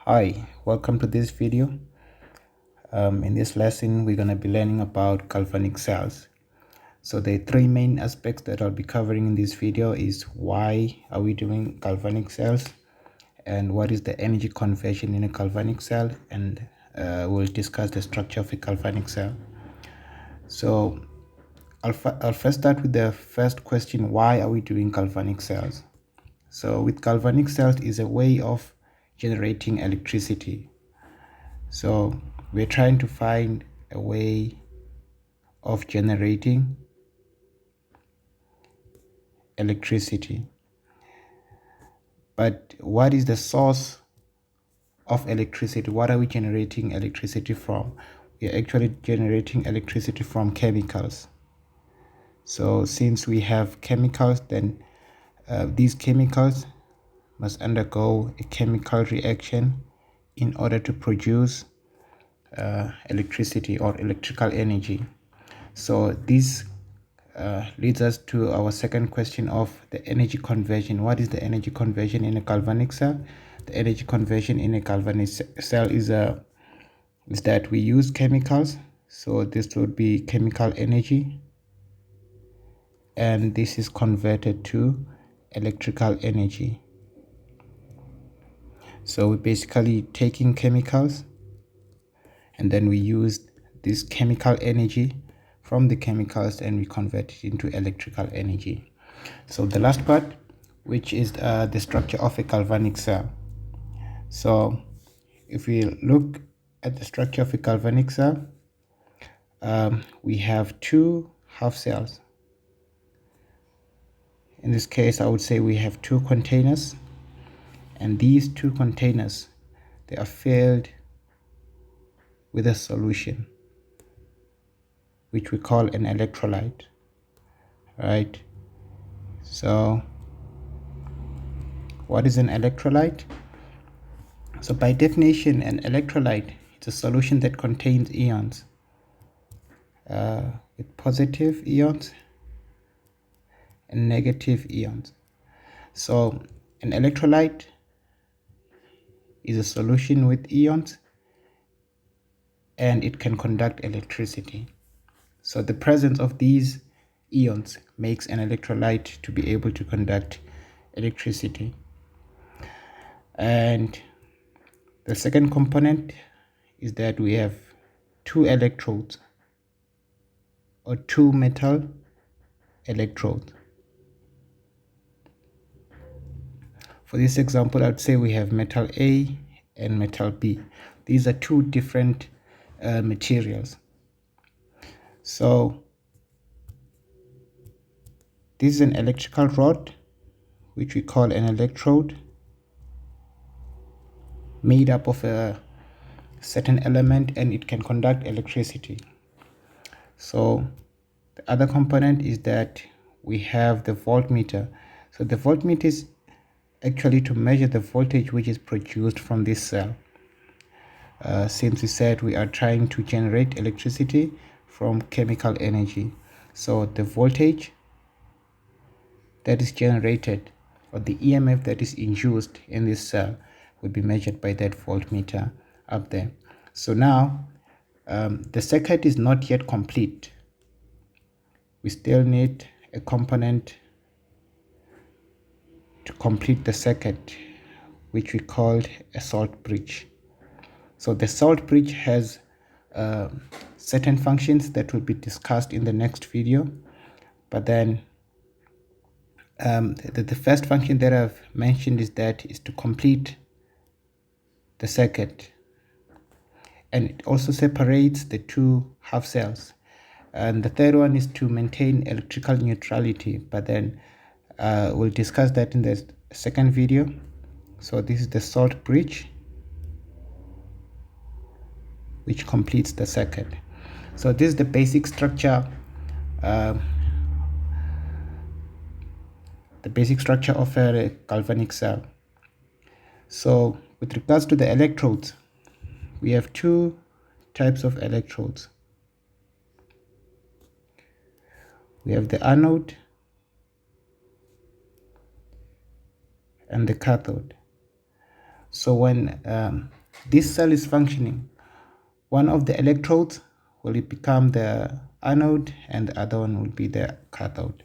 Hi, welcome to this video. In this lesson, we're going to be learning about galvanic cells. So the three main aspects that I'll be covering in this video is why are we doing galvanic cells, and what is the energy conversion in a galvanic cell, and we'll discuss the structure of a galvanic cell. So I'll first start with the first question: why are we doing galvanic cells? So with galvanic cells is a way of generating electricity. So we're trying to find a way of generating electricity. But what is the source of electricity? What are we generating electricity from? We are actually generating electricity from chemicals. So since we have chemicals, then these chemicals must undergo a chemical reaction in order to produce electricity or electrical energy. So this leads us to our second question of the energy conversion. What is the energy conversion in a galvanic cell? The energy conversion in a galvanic cell is that we use chemicals. So this would be chemical energy, and this is converted to electrical energy. So we're basically taking chemicals, and then we use this chemical energy from the chemicals and we convert it into electrical energy. So the last part, which is the structure of a galvanic cell. So if we look at the structure of a galvanic cell, we have two half cells. In this case, I would say we have two containers, and these two containers, they are filled with a solution which we call an electrolyte, right? So what is an electrolyte? So by definition, an electrolyte is a solution that contains ions with positive ions and negative ions. So an electrolyte is a solution with ions, and it can conduct electricity. So the presence of these ions makes an electrolyte to be able to conduct electricity. And the second component is that we have two electrodes, or two metal electrodes. For this example, I'd say we have metal A and metal B. These are two different materials. So this is an electrical rod, which we call an electrode, made up of a certain element, and it can conduct electricity. So the other component is that we have the voltmeter. So the voltmeter is actually to measure the voltage which is produced from this cell. Since we said we are trying to generate electricity from chemical energy, so the voltage that is generated, or the EMF that is induced in this cell, will be measured by that voltmeter up there. So now the circuit is not yet complete. We still need a component to complete the circuit, which we called a salt bridge. So the salt bridge has certain functions that will be discussed in the next video, but then the first function that I've mentioned is to complete the circuit, and it also separates the two half cells. And the third one is to maintain electrical neutrality, but then we'll discuss that in the second video. So this is the salt bridge, which completes the circuit. So this is the basic structure, of a galvanic cell. So with regards to the electrodes, we have two types of electrodes. We have the anode and the cathode. So when this cell is functioning, one of the electrodes will become the anode and the other one will be the cathode.